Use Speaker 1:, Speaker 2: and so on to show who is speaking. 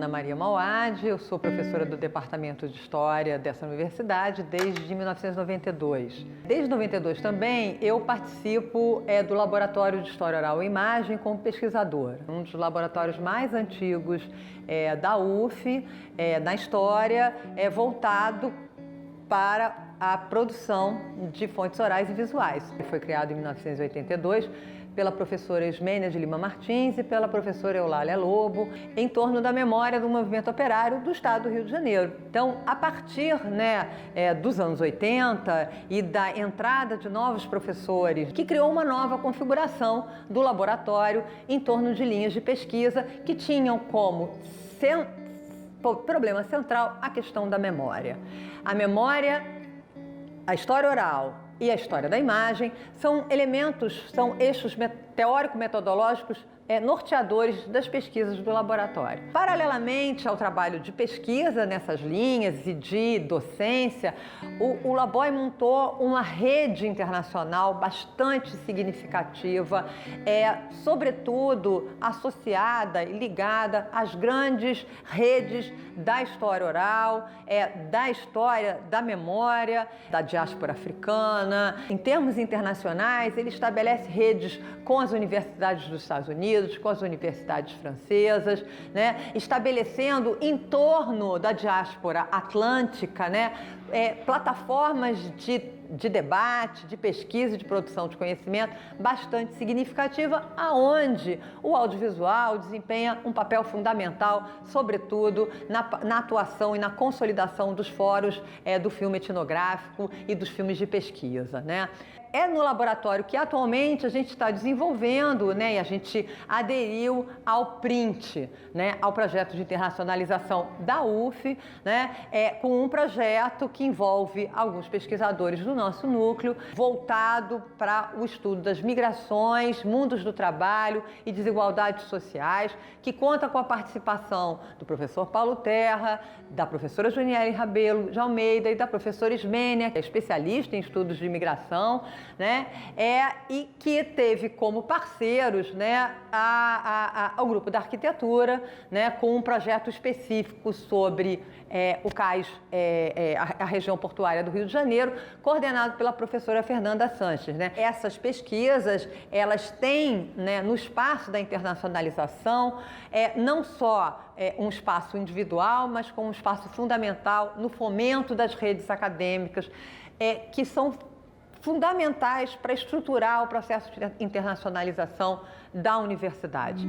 Speaker 1: Maria Mauad, eu sou professora do Departamento de História dessa universidade desde 1992. Desde 92 também eu participo do Laboratório de História Oral e Imagem como pesquisadora, um dos laboratórios mais antigos da UF, na história, voltado para a produção de fontes orais e visuais. Foi criado em 1982 pela professora Ismênia de Lima Martins e pela professora Eulália Lobo, em torno da memória do movimento operário do estado do Rio de Janeiro. Então, a partir dos anos 80 e da entrada de novos professores, que criou uma nova configuração do laboratório em torno de linhas de pesquisa que tinham como problema central a questão da memória. A memória, a história oral e a história da imagem são elementos, são eixos teórico-metodológicos norteadores das pesquisas do laboratório. Paralelamente ao trabalho de pesquisa nessas linhas e de docência, o LABOI montou uma rede internacional bastante significativa, sobretudo associada e ligada às grandes redes da história oral, da história da memória, da diáspora africana. Em termos internacionais, ele estabelece redes com as universidades dos Estados Unidos, com as universidades francesas, estabelecendo em torno da diáspora atlântica, plataformas de debate, de pesquisa e de produção de conhecimento bastante significativa, aonde o audiovisual desempenha um papel fundamental, sobretudo na atuação e na consolidação dos fóruns do filme etnográfico e dos filmes de pesquisa, É no laboratório que atualmente a gente está desenvolvendo, e a gente aderiu ao PRINT, ao projeto de internacionalização da UF, com um projeto que envolve alguns pesquisadores do nosso núcleo, voltado para o estudo das migrações, mundos do trabalho e desigualdades sociais, que conta com a participação do professor Paulo Terra, da professora Juniele Rabelo de Almeida e da professora Ismênia, que é especialista em estudos de imigração, e que teve como parceiros o grupo da arquitetura, com um projeto específico sobre o cais, a região portuária do Rio de Janeiro, coordenado pela professora Fernanda Sanches. Essas pesquisas, elas têm, no espaço da internacionalização, não só um espaço individual, mas com um espaço fundamental no fomento das redes acadêmicas, que são fundamentais para estruturar o processo de internacionalização da universidade.